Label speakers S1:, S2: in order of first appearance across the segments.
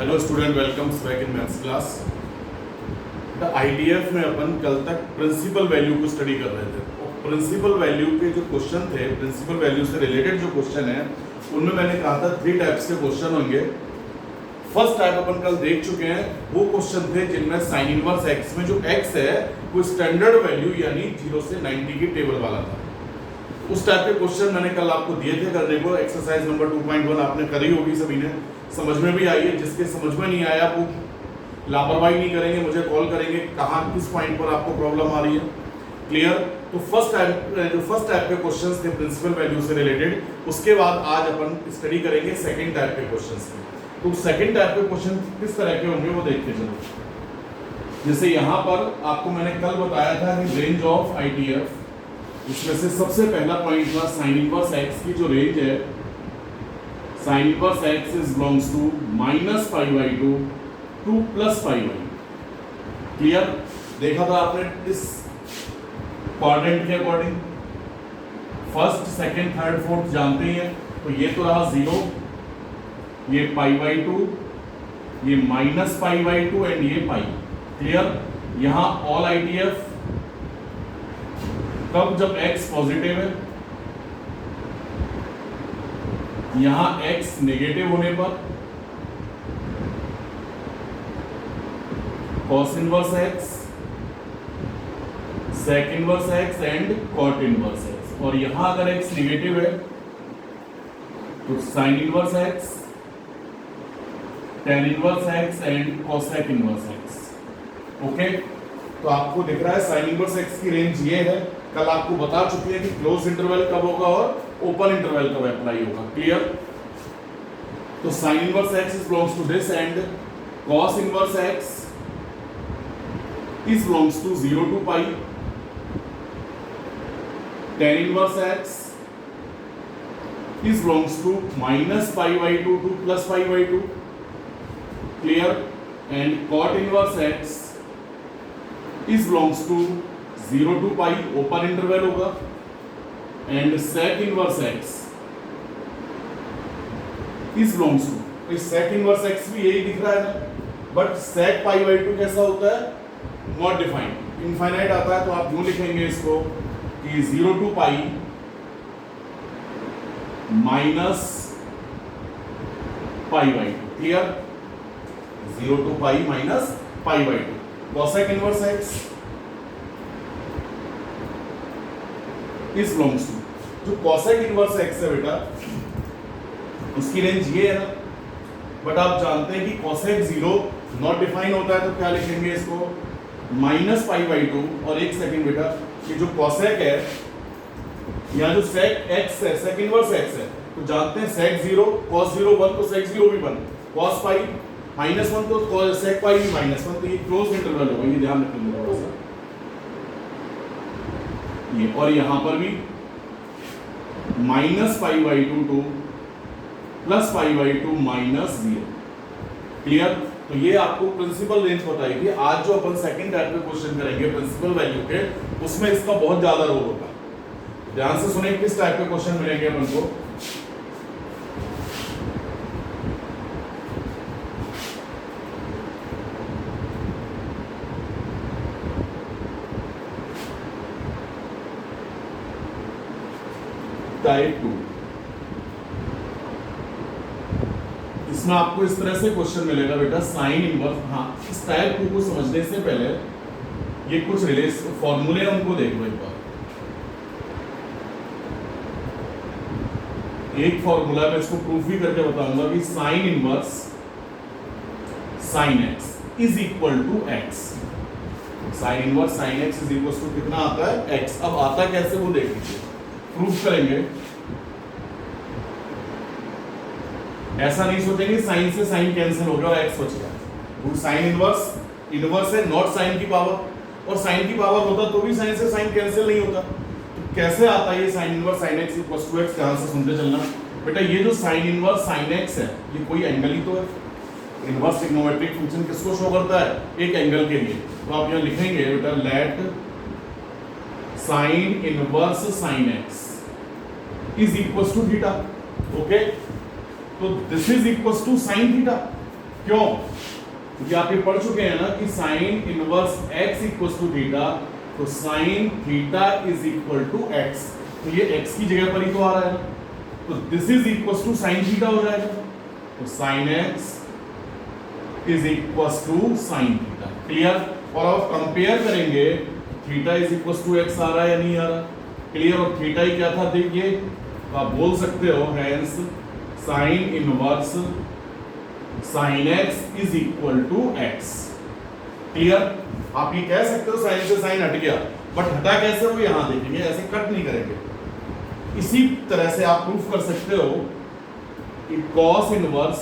S1: Hello student, welcome back in maths class. The IDF में अपन कल तक प्रिंसिपल वैल्यू को स्टडी कर रहे थे और प्रिंसिपल वैल्यू के जो क्वेश्चन थे, प्रिंसिपल वैल्यू से रिलेटेड जो क्वेश्चन है उनमें मैंने कहा था 3 टाइप्स के क्वेश्चन होंगे। फर्स्ट टाइप अपन कल देख चुके हैं, वो क्वेश्चन थे जिनमें साइन इनवर्स एक्स में जो एक्स है वो स्टैंडर्ड वैल्यू यानी 0 से 90 की टेबल वाला था। उस टाइप के क्वेश्चन मैंने कल आपको दिए थे करने को। एक्सरसाइज नंबर 2.1 आपने करी होगी, सभी ने समझ में भी आई है। जिसके समझ में नहीं आया वो लापरवाही नहीं करेंगे, मुझे कॉल करेंगे कहाँ किस पॉइंट पर आपको प्रॉब्लम आ रही है। क्लियर? तो फर्स्ट टाइप के क्वेश्चंस थे प्रिंसिपल वैल्यू से रिलेटेड। उसके बाद आज अपन स्टडी करेंगे सेकंड टाइप के क्वेश्चंस में। तो सेकंड टाइप के क्वेश्चन किस तरह के होंगे वो देखते चलो। जैसे यहाँ पर आपको मैंने कल बताया था कि रेंज ऑफ आईडीएफ, इसमें से सबसे पहला पॉइंट था साइन इनवर्स एक्स की जो रेंज है, sine inverse x is belongs to -π/2 to +π/2। Clear? देखा था आपने इस क्वाड्रेंट के according, first second third fourth जानते ही हैं। तो ये तो रहा 0, ये π/2, ये -π/2 एंड ये π। क्लियर? यहां ऑल आईडीएफ कब, जब x पॉजिटिव है, यहां x नेगेटिव होने पर cos inverse x, sec inverse x and cot inverse x। और यहां अगर x नेगेटिव है तो sin inverse x, tan inverse x and cosec inverse x। Okay, तो आपको दिख रहा है साइन इनवर्स x की रेंज ये है। कल आपको बता चुकी है कि क्लोज इंटरवल कब होगा और ओपन इंटरवल कब अप्लाई होगा। क्लियर? तो sine inverse x is belongs to this and cos inverse x is belongs to 0 to π, tan inverse x is belongs to -π/2 to +π/2। Clear? And cot inverse x is belongs to 0 to π, open interval होगा, and sec inverse x is belongs to, इस sec inverse x भी यही दिख रहा है ना, but sec π/2 कैसा होता है? नॉट डिफाइंड, इनफाइनाइट आता है। तो आप यूं लिखेंगे इसको कि 0 to π -π/2। Clear? 0 to π -π/2। cosec inverse x is belongs to, जो cosec इनवर्स x है बेटा उसकी रेंज ये है ना, बट आप जानते हैं कि cosec 0 नॉट डिफाइन होता है। तो क्या लिखेंगे इसको? -π/2। और एक सेकंड बेटा, ये जो cosec है, यहाँ जो sec x है, sec इनवर्स x है, तो जानते हैं sec 0 cos 0 1, तो sec 0 भी 1, cos π -1 तो sec π भी -1। तो ये क्लोज इंटरवल होगा, ये ध्यान रखेंगे थोड़ा सा ये। और यहां पर भी -π/2 टू +π/2 -0। क्लियर? तो ये आपको प्रिंसिपल रेंज बताएगी। आज जो अपन सेकंड टाइप के क्वेश्चन करेंगे प्रिंसिपल वैल्यू के, उसमें इसका बहुत ज्यादा रोल होगा। ध्यान से सुने किस टाइप के क्वेश्चन मिलेंगे अपन को। टाइप 2, इसमें आपको इस तरह से क्वेश्चन मिलेगा बेटा, साइन इनवर्स। हाँ, इस टाइप 2 को समझने से पहले ये कुछ रिलेशन फॉर्मूले उनको देखो एक बार। एक फॉर्मूला मैं इसको प्रूफ भी करके बताऊंगा कि sine inverse sine x is equal to x. Sine inverse sine x is equal to कितना आता है? एक्स। अब आता कैसे वो देख लीजिए, प्रूफ करेंगे। ऐसा नहीं सोचेंगे साइन से साइन कैंसिल हो गया और एक्स बच गया। साइन इनवर्स है, नॉट साइन की पावर, और साइन की पावर होता तो भी साइन से साइन कैंसिल नहीं होता। तो कैसे आता है ये sine inverse sine x equal to x? ध्यान से सुनते चलना बेटा। ये जो साइन इनवर्स साइन एक्स है, ये कोई एंगल ही तो है। इनवर्स ट्रिग्नोमेट्रिक फंक्शन किसको शो करता है? एक एंगल के लिए। तो आप यहाँ लिखेंगे बेटा, let sine inverse sine x is equal to theta. Okay, तो this is equal to sine theta. क्यों? क्योंकि आप ये पढ़ चुके हैं ना कि sine inverse x equal to theta, तो sine theta is equal to x, तो ये x की जगह पर ही तो आ रहा है ना, तो this is equal to sine theta हो जाएगा, तो sine x is equal to sine theta. Clear? और आप कंपेयर करेंगे theta is equal to x आ रहा है या नहीं आ रहा, क्लियर? और थीटा ही क्या था देखिए, तो आप बोल सकते हो hence sine inverse sine x is equal to x। Clear? आप ये कह सकते हो साइन से साइन हट गया, बट हटा कैसे वो यहां देखेंगे, ऐसे कट नहीं करेंगे। इसी तरह से आप प्रूफ कर सकते हो कि cos inverse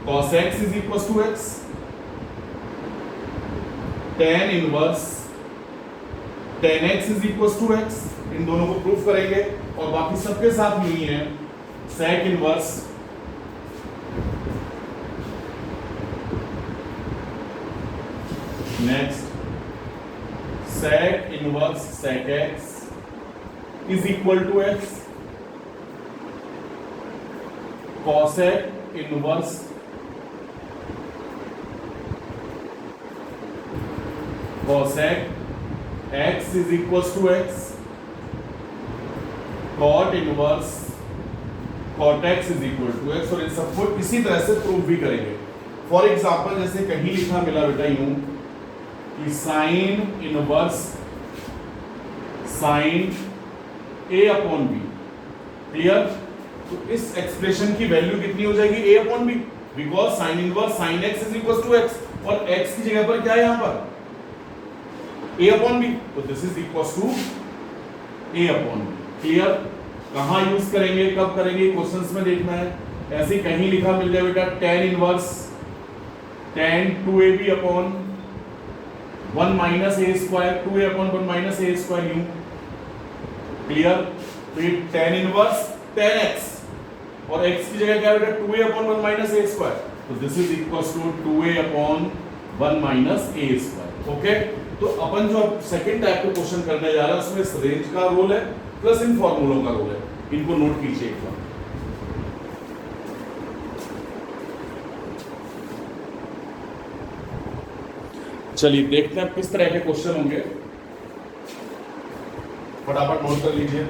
S1: cos x is equal to x, tan inverse tan x is equal to x, इन दोनों को प्रूफ करेंगे। और बाकी सबके साथ नहीं है sec inverse next sec inverse sec x is equal to x, cosec inverse cosec x is equal to x, cot inverse cot x is equal to x, और इन सबको इसी तरह से प्रूव भी करेंगे। फॉर एग्जाम्पल जैसे कहीं लिखा मिला बेटा यूं कि sine inverse sine a upon b, clear? तो इस एक्सप्रेशन की वैल्यू कितनी हो जाएगी, a upon b, because sine inverse sine x is equal to x, और x की जगह पर क्या है यहां पर, a अपॉन b, तो this is equal to a upon b। Clear? कहां यूज करेंगे, कब करेंगे, क्वेश्चंस में देखना है। ऐसे कहीं लिखा मिल जाए बेटा tan inverse tan 2ab upon 1 minus a square, 2a upon 1 minus a square यूं। क्लियर? तो ये tan इनवर्स tan x, और x की जगह क्या है बेटा 2a upon 1 minus a square, तो this is equal to 2a upon 1 minus a square. Okay, तो अपन जो सेकंड टाइप का क्वेश्चन करने जा रहे हैं उसमें इस रेंज का रोल है प्लस इन फॉर्मूलों का रोल है, इनको नोट कीजिए एक बार। चलिए देखते हैं किस तरह के क्वेश्चन होंगे, फटाफट नोट कर लीजिए।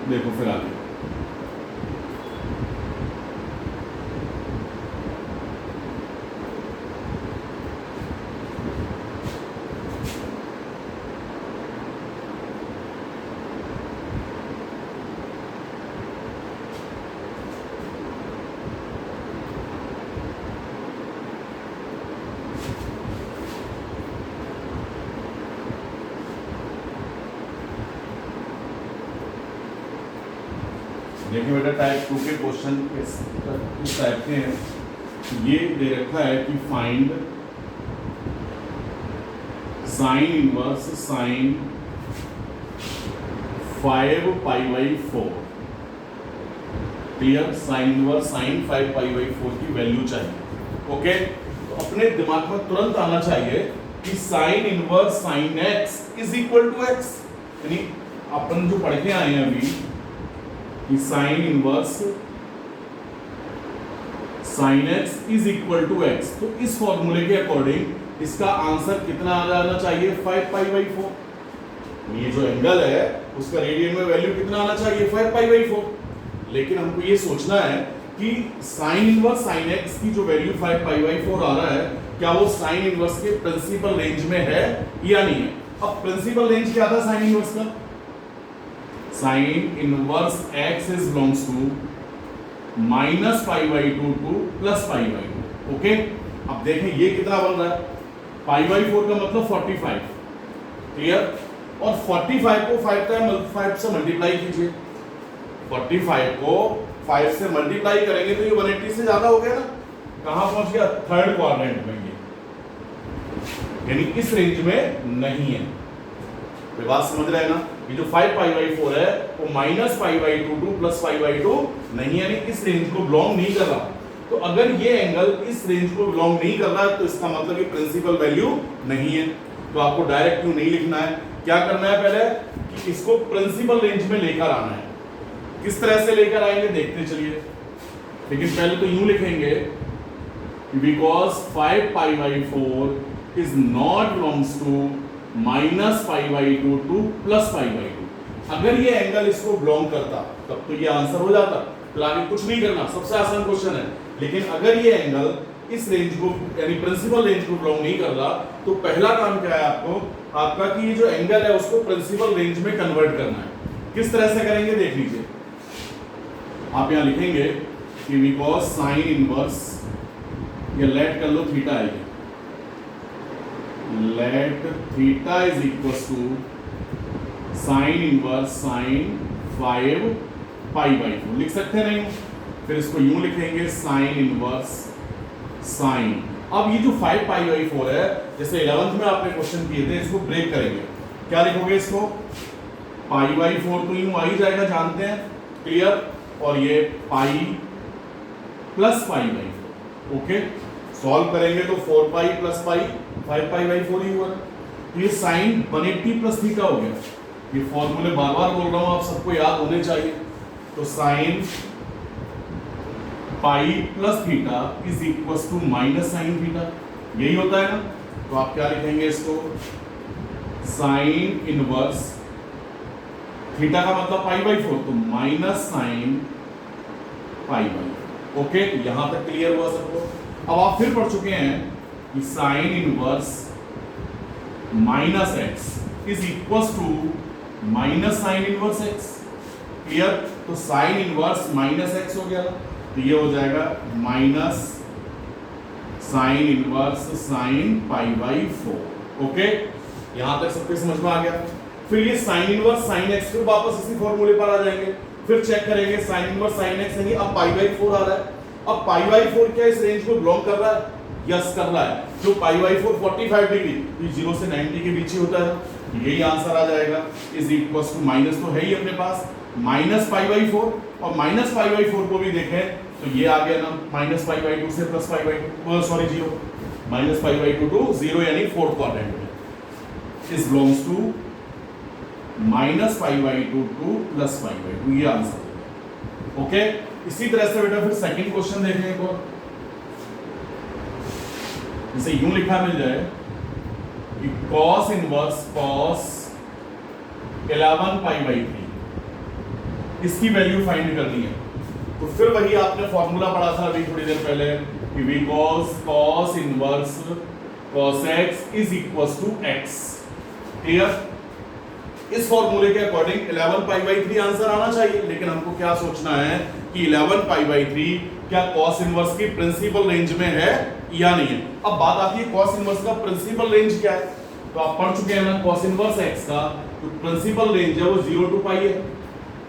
S1: देखो फिर आगे देखिए बेटा टाइप 2 के क्वेश्चन इस टाइप के हैं। ये दे रखा है कि find sine inverse sine 5π/4। Clear? Sine inverse sine 5π/4 की वैल्यू चाहिए। ओके, तो अपने दिमाग में तुरंत आना चाहिए कि sine inverse sine x is equal to x, यानी अपन जो पढ़ के आए हैं अभी कि sine inverse sine x is equal to x, तो इस फॉर्मूले के अकॉर्डिंग इसका आंसर कितना आ जाना चाहिए, 5π/4। ये जो एंगल है उसका रेडियन में वैल्यू कितना आना चाहिए, 5π/4। लेकिन हमको ये सोचना है कि साइन इनवर्स साइन x की जो वैल्यू 5π/4 आ रहा है, क्या वो साइन इनवर्स के प्रिंसिपल रेंज में है या नहीं है। अब प्रिंसिपल रेंज क्या था साइन इनवर्स का, sine inverse x is belongs to -π/2 to +π/2। Okay, अब देखें ये कितना बन रहा है, π/4 का मतलब 45। क्लियर? और 45 को 5 से मल्टीप्लाई कीजिए, 45 को 5 से मल्टीप्लाई करेंगे तो ये 180 से ज्यादा हो गया ना, कहां पहुंच गया, थर्ड क्वाड्रेंट में, ये यानी इस रेंज में नहीं है। तो बात समझ रहे हैं ना, ये जो 5π/4 है वो -π/2 टू +π/2 नहीं है, यानी इस रेंज को बिलोंग नहीं कर रहा। तो अगर ये एंगल इस रेंज को बिलोंग नहीं कर रहा है तो इसका मतलब ये प्रिंसिपल वैल्यू नहीं है। तो आपको डायरेक्ट क्यों नहीं लिखना है, क्या करना है पहले कि इसको प्रिंसिपल रेंज में लेकर आना है। किस तरह से लेकर आएंगे देखते चलिए। लेकिन पहले तो यूं लिखेंगे because 5π/4 is not belongs to -π/2 to +π/2। अगर ये एंगल इसको बिलोंग करता तब तो ये आंसर हो जाता, तो आगे कुछ नहीं करना, सबसे आसान क्वेश्चन है। लेकिन अगर ये एंगल इस रेंज को यानी प्रिंसिपल रेंज को बिलोंग नहीं कर रहा, तो पहला काम क्या है आपका कि ये जो एंगल है उसको प्रिंसिपल रेंज में कन्वर्ट करना है। किस तरह से करेंगे देख लीजिए। आप यहां लिखेंगे कि बिकॉज साइन इनवर्स, ये लेट कर लो थीटा है, let theta is equal to sine inverse sine 5π/4 लिख सकते हैं नहीं? फिर इसको यूं लिखेंगे साइन इनवर्स साइन। अब ये जो 5π/4 है, जैसे 11th में आपने क्वेश्चन किए थे, इसको ब्रेक करेंगे। क्या लिखोगे इसको? π/4 तो यूं आ ही जाएगा, जानते हैं, क्लियर। और ये पाई प्लस π/4, ओके। सॉल्व करेंगे तो 4π + π 5π/4 ही हुआ। तो ये साइन 180 प्लस थीटा हो गया। ये फॉर्मूले बार बार बोल रहा हूं, आप सबको याद होने चाहिए। तो sine pi plus theta is equal to minus sine theta, यही होता है ना। तो आप क्या लिखेंगे इसको? साइन इनवर्स थीटा का मतलब π/4, तो माइनस साइन π/4, ओके। यहां तक क्लियर हुआ सबको? अब आप फिर पढ़ चुके हैं कि sine inverse minus x is equal to minus sine inverse x, clear. तो साइन इनवर्स माइनस x हो गया, तो ये हो जाएगा minus sine inverse sine π/4, okay. यहां तक सबके समझ में आ गया। फिर ये साइन इनवर्स साइन x फिर वापस इसी फॉर्मूले पर आ जाएंगे, फिर चेक करेंगे साइन इनवर्स साइन x नहीं, अब π/4 आ रहा है। अब π/4 क्या इस रेंज को बिलोंग कर रहा है? यस कर रहा है। जो π/4 45 डिग्री, तो 0 से 90 के बीच ही होता है, यही आंसर आ जाएगा। इज इक्वल टू माइनस तो है ही अपने पास, माइनस π/4, और माइनस π/4 को भी देखें तो ये आ गया ना माइनस π/2 से प्लस π/2, सॉरी 0, माइनस π/2 टू 0 यानी फोर्थ क्वाड्रेंट में, is belongs to minus π/2 to plus π/2, ये आंसर है, ओके। इसी तरह से बेटा फिर सेकंड क्वेश्चन देखें एक और, जैसे यूं लिखा मिल जाए कि cos इनवर्स cos 11π/3, इसकी वैल्यू फाइंड करनी है। तो फिर वही आपने फॉर्मूला पढ़ा था अभी थोड़ी देर पहले कि because cos inverse cos x is equal to x, clear. इस फॉर्मूले के अकॉर्डिंग 11π/3 आंसर आना चाहिए, लेकिन हमको क्या सोचना है कि 11π/3 क्या cos इनवर्स की प्रिंसिपल रेंज में है या नहीं है। अब बात आती है cos इनवर्स का प्रिंसिपल रेंज क्या है, तो आप पढ़ चुके हैं ना cos इनवर्स x का तो प्रिंसिपल रेंज है वो 0 to π है,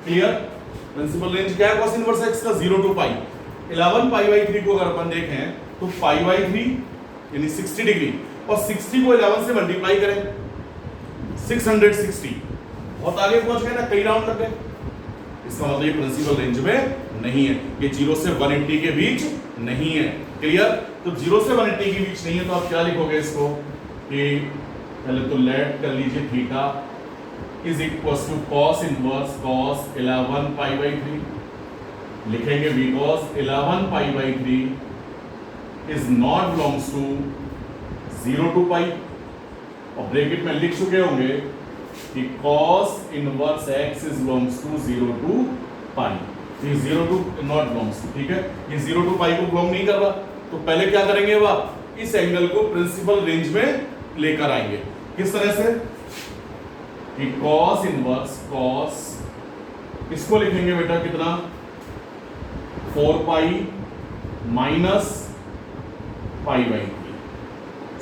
S1: क्लियर। प्रिंसिपल रेंज क्या है cos इनवर्स x का? 0 to π। 11π/3 को अगर अपन देखें तो π/3 यानी 60 डिग्री, और 60 को 11 से मल्टीप्लाई करें 660, बहुत आगे पहुंच गए ना, कई राउंड लग गए। इसका मतलब ये प्रिंसिपल रेंज में नहीं है, ये 0 से 180 के बीच नहीं है, क्लियर। तो 0 से 180 के बीच नहीं है, तो आप क्या लिखोगे इसको कि पहले तो लेट कर लीजिए theta is equal to cos inverse cos 11π/3, लिखेंगे because 11π/3 is not belongs to 0 to π, और ब्रैकेट में लिख चुके होंगे कि cos inverse x is belongs to 0 to π, तो ये 0 to नॉट बिलोंग्स टू, ठीक है। ये 0 to π को बिलोंग नहीं कर रहा, तो पहले क्या करेंगे आप इस एंगल को प्रिंसिपल रेंज में लेकर आएंगे। किस तरह से कि cos इनवर्स cos, इसको लिखेंगे बेटा कितना 4π माइनस π/3,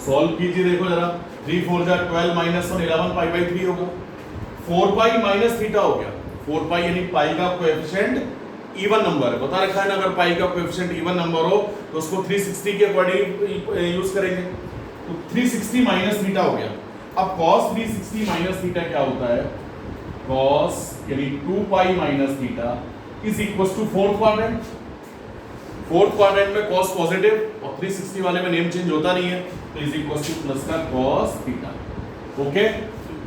S1: सॉल्व कीजिए, देखो जरा 3 4 जा 12 माइनस 1 11π/3 होगा, 4π माइनस थीटा हो गया, 4π यानी पाई का कोएफिशिएंट इवन नंबर है, बता रखा है ना, अगर पाई का कोएफिशिएंट इवन नंबर हो तो उसको 360 के अकॉर्डिंग यूज करेंगे, तो 360 माइनस थीटा हो गया। अब cos 360 माइनस थीटा क्या होता है? cos यानी 2π minus theta is equal to fourth quadrant, fourth quadrant में cos पॉजिटिव और 360 वाले में नेम चेंज होता नहीं है, तो इज इक्वल टू प्लस का cos थीटा, ओके।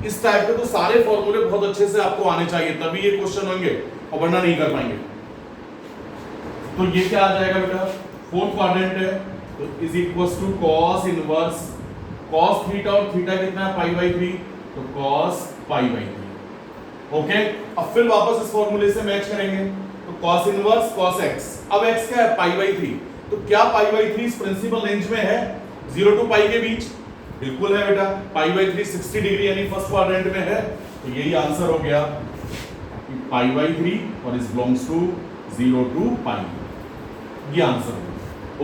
S1: इस टाइप के तो सारे फॉर्मूले बहुत अच्छे से आपको आने चाहिए, तभी ये क्वेश्चन होंगे, और वरना नहीं कर पाएंगे। तो ये क्या आ जाएगा बेटा, फोर्थ क्वाड्रेंट है, तो is equal to cos inverse cos theta, और थीटा कितना है पाई बाई 3, तो कॉस पाई बाई 3। ओके, अब फिर वापस इस फॉर्मूले से मैच करेंगे, तो कॉस इनवर्स कॉस एक्स, अब एक्स क्या है पाई बाई 3, तो क्या पाई बाई 3 इस प्रिंसिपल रेंज में है 0 टू पाई के बीच, बिल्कुल है बेटा, पाई बाई 3 60 डिग्री यानी फर्स्ट क्वाड्रेंट में है, तो यही आंसर हो गया पाई बाई 3 और इज बिलोंग्स टू 0 टू पाई, ये आंसर है।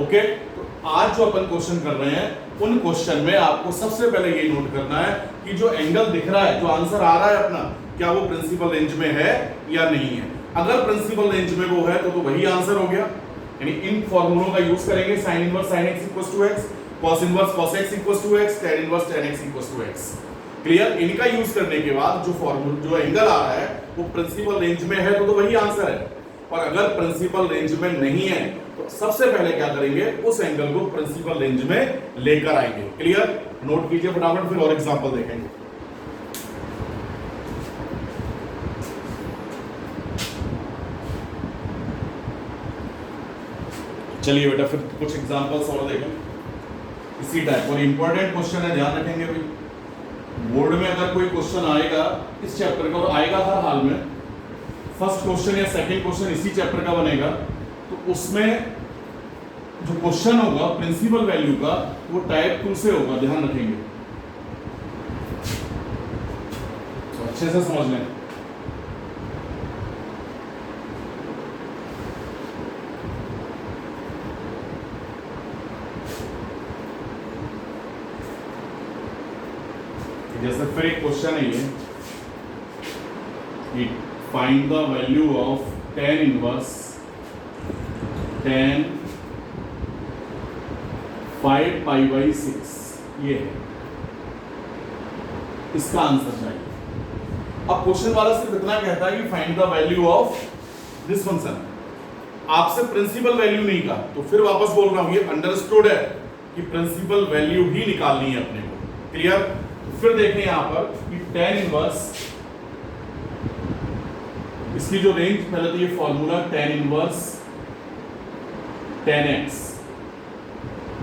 S1: ओके, तो आज जो अपन क्वेश्चन कर रहे हैं उन क्वेश्चन में आपको सबसे पहले ये नोट करना है कि जो एंगल दिख रहा है, जो आंसर आ रहा है अपना, क्या वो प्रिंसिपल रेंज में है या नहीं है। अगर प्रिंसिपल रेंज में वो है तो वही आंसर हो गया, यानी इन फॉर्मूलों का यूज करेंगे, sine inverse sin x equals to x, cos inverse cos x equals to x, tan inverse tan x equals to x। Clear, इनका यूज करने के बाद जो फॉर्मूला जो एंगल आ रहा है वो प्रिंसिपल रेंज में है तो वही आंसर है, और अगर प्रिंसिपल रेंज में नहीं है तो सबसे पहले क्या करेंगे, उस एंगल को प्रिंसिपल रेंज में लेकर आएंगे। क्लियर, नोट कीजिए फटाफट, फिर और एग्जांपल देखेंगे। चलिए बेटा फिर कुछ एग्जांपल्स और देखें इसी टाइप, और इंपॉर्टेंट क्वेश्चन है, ध्यान रखेंगे भाई, बोर्ड में अगर कोई क्वेश्चन आएगा इस चैप्टर का, और आएगा हर हाल में, फर्स्ट क्वेश्चन या सेकंड क्वेश्चन इसी चैप्टर का बनेगा, तो उसमें जो क्वेश्चन होगा प्रिंसिपल वैल्यू का वो टाइप 2 से होगा, ध्यान रखेंगे, तो अच्छे से समझ लें। जैसे फिर एक क्वेश्चन है ये, find the value of tan inverse tan 5 pi by 6, ये है इसका आंसर चाहिए। अब क्वेश्चन वाला सिर्फ इतना कहता है कि find the value of this function, आपसे प्रिंसिपल वैल्यू नहीं कहा, तो फिर वापस बोल रहा हूं, ये अंडरस्टूड है कि प्रिंसिपल वैल्यू ही निकालनी है अपने को। क्लियर, तो फिर देखें यहां पर कि tan इनवर्स, इसकी जो रेंज, पहले तो ये formula tan inverse tan x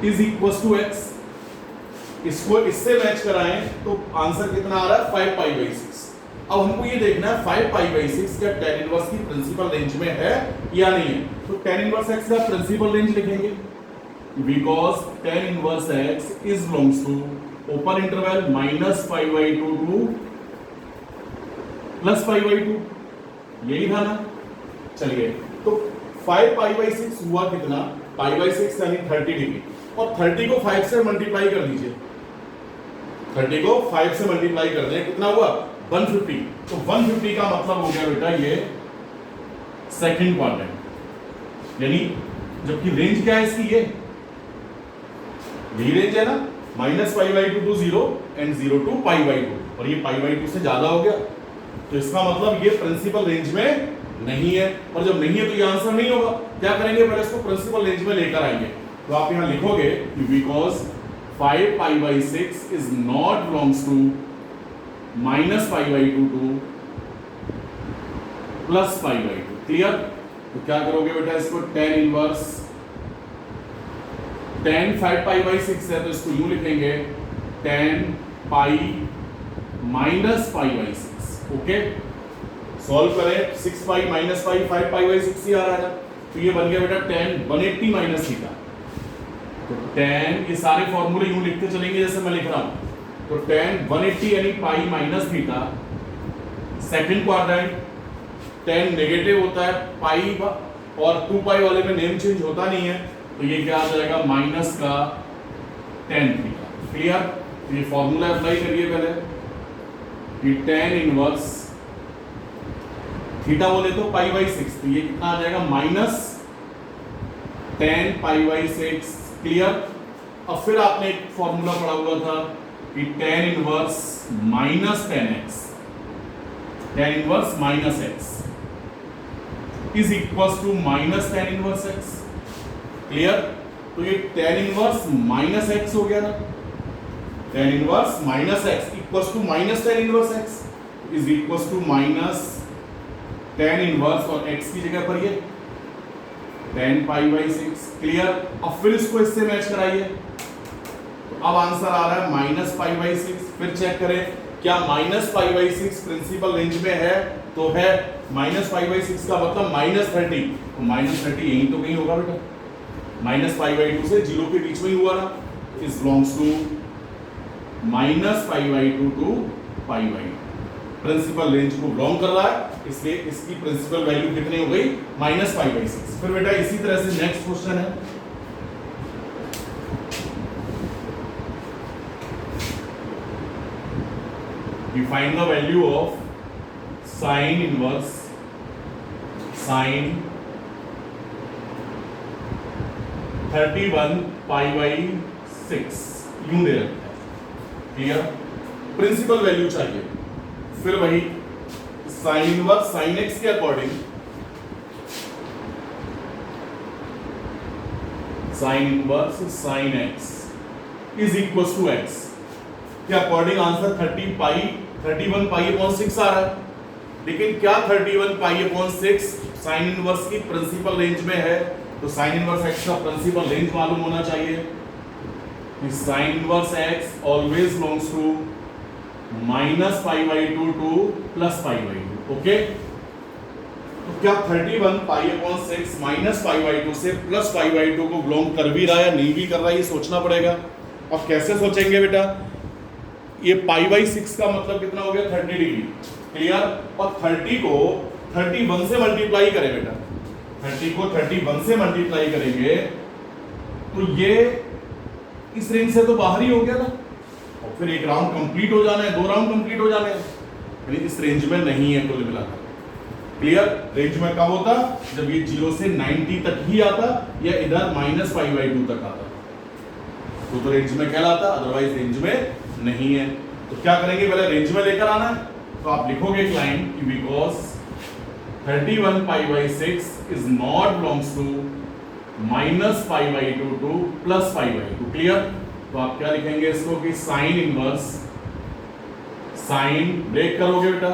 S1: is equal to x, इसको इससे मैच कराएं तो आंसर कितना आ रहा है 5 पाई बाई 6। अब हमको ये देखना है 5 पाई बाई 6 क्या tan इनवर्स की प्रिंसिपल रेंज में है या नहीं है, तो tan इनवर्स x का प्रिंसिपल रेंज लिखेंगे, because tan inverse x is belongs to open interval -π/2 to +π/2, यही था ना। चलिए, तो 5 पाई बाई 6 हुआ कितना, पाई बाई 6 यानी 30 डिग्री, और 30 को 5 से मल्टीप्लाई कर दीजिए, 30 को 5 से मल्टीप्लाई कर दें, कितना हुआ 150, तो 150 का मतलब हो गया बेटा ये सेकंड क्वाड्रेंट, यानी जबकि रेंज क्या है इसकी, ये यही रेंज है ना, -π/2 टू 0 एंड 0 टू π/2, और ये π/2 से ज्यादा हो गया, तो इसका मतलब ये प्रिंसिपल रेंज में नहीं है, और जब नहीं है तो ये आंसर नहीं होगा। क्या करेंगे, पहले इसको प्रिंसिपल रेंज में लेकर आएंगे, तो आप यहां लिखोगे because 5 pi by 6 is not belongs to -π/2 to +π/2। Clear, तो क्या करोगे बेटा, इसको tan inverse tan 5 pi by 6 है तो इसको यूं लिखेंगे tan pi minus pi by 6। Okay, solve करें, 6 पाई माइनस पाई 5 पाई बाई 6 ही आ रहा है, तो ये बन गया बेटा tan 180 माइनस थीटा। तो tan, ये सारे फॉर्मूले यूं लिखते चलेंगे जैसे मैं लिख रहा हूं, तो tan 180 यानी pi minus theta, second quadrant tan negative होता है पाई, और 2 पाई वाले में नेम चेंज होता नहीं है, तो ये क्या आ जाएगा माइनस का tan थीटा। क्लियर, ये फॉर्मूला अप्लाई करिए पहले कि tan इनवर्स थीटा बोले तो पाई बाई 6, तो ये कितना आ जाएगा minus tan pi by 6। Clear, अब फिर आपने एक फॉर्मूला पढ़ा हुआ था कि tan inverse minus tan x, tan inverse minus x is equal to minus tan inverse x। Clear, तो ये tan इनवर्स माइनस x हो गया ना, tan inverse minus x equal to minus tan inverse x is equal to minus tan inverse, और x की जगह पर ये 10 पाई बाई 6। क्लियर। अब फिर इसको इससे मैच कराइए, तो अब आंसर आ रहा है माइनस पाई बाई 6। फिर चेक करें क्या minus pi by 6 principal range में है, तो है। माइनस पाई बाई 6 का मतलब माइनस 30, तो माइनस 30 यही तो कहीं होगा बेटा, माइनस पाई बाई 2 से 0 के बीच में ही हुआ ना। Is belongs to minus pi by 2 to pi by 2, principal range को बिलोंग कर रहा है, इसलिए इसकी प्रिंसिपल वैल्यू कितनी हो गई, माइनस पाई बाई 6। फिर बेटा इसी तरह से नेक्स्ट क्वेश्चन है, you find the value of sine inverse sine 31 pi by 6 यूं दे रखा है। क्लियर। प्रिंसिपल वैल्यू चाहिए, फिर वही साइन इनवर्स साइन एक्स के according, sine inverse sine x is equal to x के अकॉर्डिंग आंसर 31 पाई अपॉन 6 आ रहा है। लेकिन क्या 31 पाई अपॉन 6 साइन इनवर्स की प्रिंसिपल रेंज में है, तो साइन इनवर्स एक्स का प्रिंसिपल रेंज मालूम होना चाहिए। Sine inverse x always belongs to minus pi by 2 to plus pi by 2। Okay, तो क्या 31 pi upon 6 minus pi by 2 से प्लस पाई बाई 2 को बिलोंग कर भी रहा है नहीं भी कर रहा है, ये सोचना पड़ेगा। अब कैसे सोचेंगे बेटा, ये पाई बाई 6 का मतलब कितना हो गया, 30 डिग्री। क्लियर। और 30 को 31 से मल्टीप्लाई करें बेटा, 30 को 31 से मल्टीप्लाई करेंगे तो ये इस रेंज से तो बाहर ही हो गया ना, और फिर एक राउंड कंप्लीट हो जाना है, 2 राउंड कंप्लीट हो जाने हैं, यानी इस रेंज में नहीं है कुल मिलाकर। क्लियर। रेंज में कब होता, जब ये 0 से 90 तक ही आता या इधर माइनस पाई बाई 2 तक आता, तो रेंज में कहलाता, अदरवाइज रेंज में नहीं है। तो क्या करेंगे, पहले रेंज में लेकर आना है, तो आप लिखोगे एक लाइन कि because 31 pi by 6 is not belongs to minus pi by 2 to plus pi by 2। Clear. तो आप क्या लिखेंगे इसको कि साइन इनवर्स, साइन ब्रेक करोगे बेटा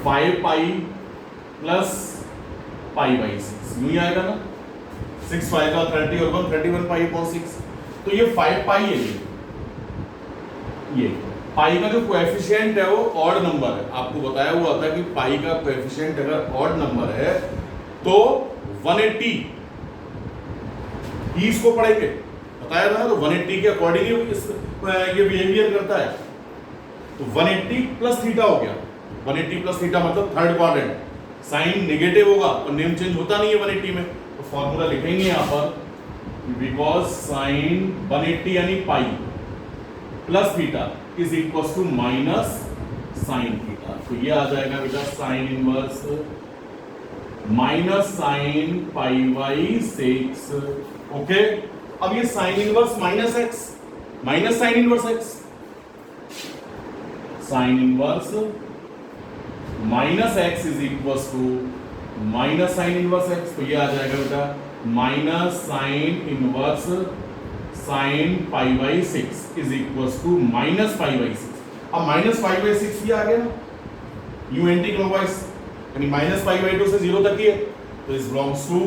S1: 5 पाई प्लस पाई बाई 6, यूं ही आएगा ना, 6 5 का 30 और 1 31 पाई अपॉन 6। तो ये 5 पाई है, ये पाई का जो कोएफिशिएंट है वो ऑड नंबर है। आपको बताया हुआ था कि पाई का कोएफिशिएंट अगर ऑड नंबर है तो 180 ही इसको पढ़ेंगे, बताया था ना, तो 180 के अकॉर्डिंग ये बिहेवियर करता है। तो 180 प्लस थीटा हो गया, 180 प्लस थीटा मतलब थर्ड क्वाड्रेंट, साइन नेगेटिव होगा और नेम चेंज होता नहीं है 180 में, तो फॉर्मूला लिखेंगे यहां पर बिकॉज साइन 180 यानी pi plus theta is equal to minus sine theta. तो ये आ जाएगा बेटा sine inverse minus sine pi by 6। Okay. अब ये sine inverse minus x, minus sine inverse x, sine inverse minus x is equal to minus sine inverse x. तो ये आ जाएगा बेटा minus sine inverse sine pi by 6 is equal to minus pi by 6। अब minus pi by 6 ही आ गया ना, you anticlockwise, यानी माइनस पाई बाई 2 से 0 तक ही है, तो is belongs to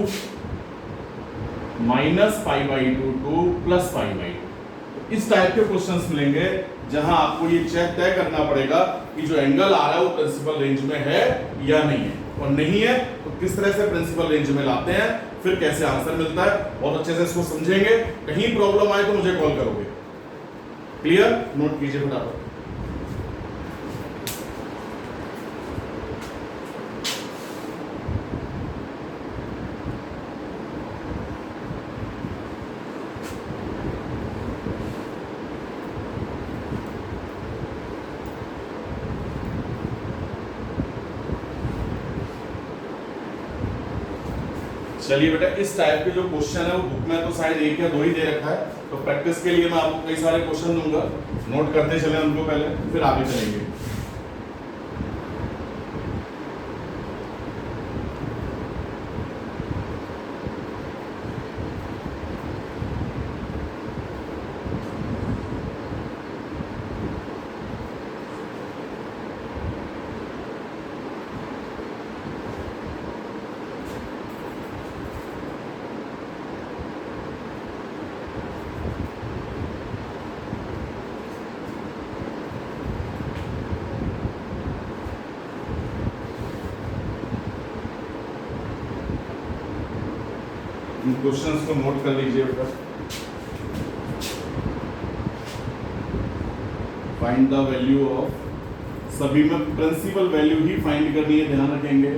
S1: minus pi by 2 to plus pi by 2। इस टाइप के क्वेश्चंस मिलेंगे जहां आपको ये चेक तय करना पड़ेगा कि जो एंगल आ रहा है वो प्रिंसिपल रेंज में है या नहीं है, और नहीं है तो किस तरह से प्रिंसिपल रेंज में लाते हैं, फिर कैसे आंसर मिलता है। बहुत अच्छे से इसको समझेंगे, कहीं प्रॉब्लम आए तो मुझे कॉल करोगे। क्लियर। नोट कीजिए फटाफट। चलिए बेटा, इस टाइप के जो क्वेश्चन है वो बुक में तो शायद 1 या 2 ही दे रखा है, तो प्रैक्टिस के लिए मैं आपको कई सारे क्वेश्चन दूंगा, नोट करते चले उनको पहले, फिर आगे चलेंगे। इन क्वेश्चंस को नोट कर लीजिए बेटा। फाइंड द वैल्यू ऑफ, सभी में प्रिंसिपल वैल्यू ही फाइंड करनी है, ध्यान रखेंगे।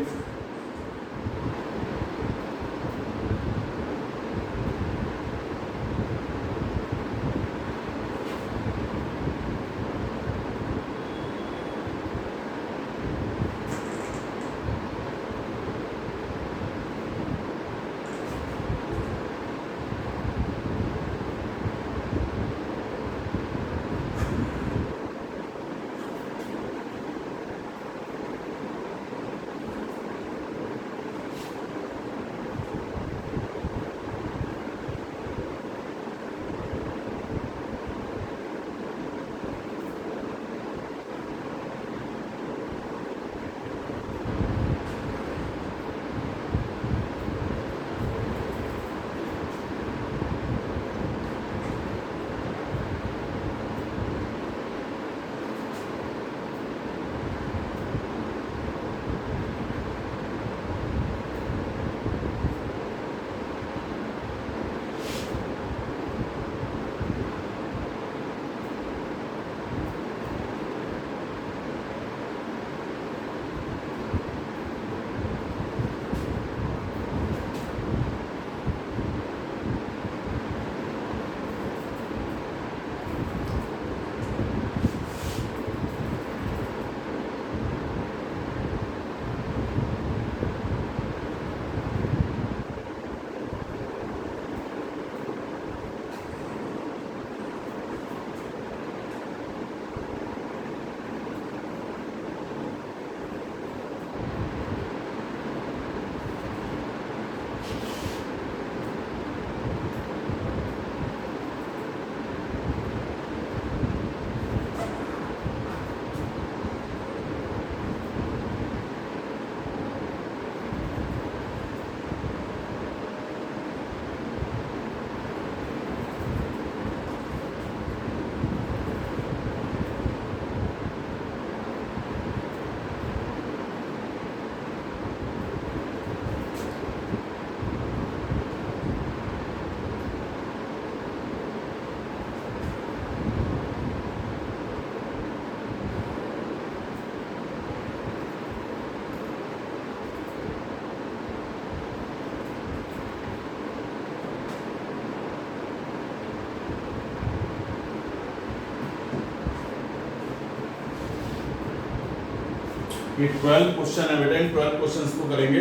S1: ये 12 क्वेश्चन है बेटा, इन 12 क्वेश्चंस को करेंगे।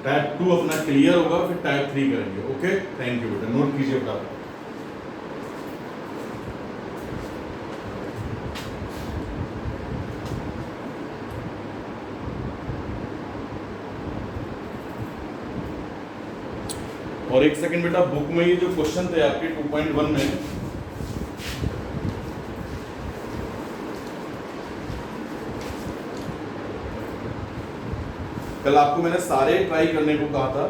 S1: टाइप 2 अपना क्लियर होगा, फिर टाइप 3 करेंगे। ओके, थैंक यू बेटा, नोट कीजिए बेटा। और एक सेकंड बेटा, बुक में ये जो क्वेश्चन थे आपके 2.1 में, कल आपको मैंने सारे ट्राई करने को कहा था।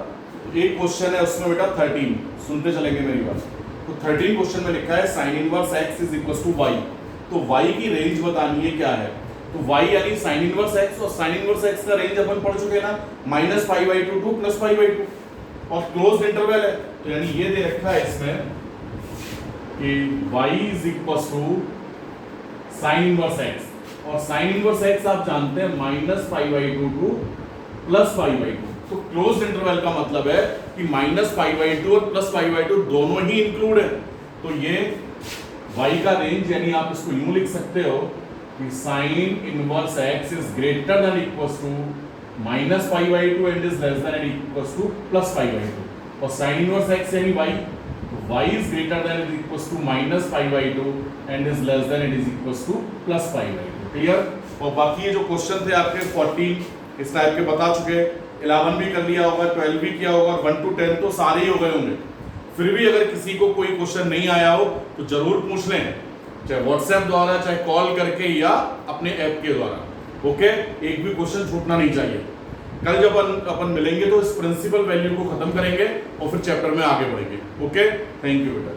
S1: एक क्वेश्चन है उसमें बेटा 13, सुनते चलेंगे मेरी बात। तो 13 क्वेश्चन में लिखा है sin inverse x is equal to y। तो y की रेंज बतानी है क्या है। तो y यानी sin इनवर्स x, और sin इनवर्स x का रेंज अपन पढ़ चुके हैं ना, -π/2 to +π/2, और क्लोज्ड इंटरवल है। तो यानी ये दे रखा है इसमें कि y is equal to sin inverse x, और sin इनवर्स x आप जानते हैं -π/2 to +π/2। तो क्लोज्ड इंटरवल का मतलब है कि -π/2 और +π/2 दोनों ही इंक्लूड है। तो ये y का रेंज, यानी आप इसको यूं लिख सकते हो कि sin inverse x is greater than equals to -π/2 and is less than equals to +π/2, और sin इनवर्स x यानी y, तो y is greater than is equals to -π/2 and is less than it is equals to +π/2। Clear. और बाकी ये जो question थे आपके 14 इस टाइप के बता चुके, 11 भी कर लिया होगा, 12 भी किया होगा, और 1 to 10 तो सारे ही हो गए होंगे। फिर भी अगर किसी को कोई क्वेश्चन नहीं आया हो तो जरूर पूछ लें, चाहे व्हाट्सएप द्वारा, चाहे कॉल करके, या अपने ऐप के द्वारा। ओके, एक भी क्वेश्चन छूटना नहीं चाहिए। कल जब अपन मिलेंगे तो इस प्रिंसिपल वैल्यू को खत्म करेंगे और फिर चैप्टर में आगे बढ़ेंगे। ओके, थैंक यू बेटा।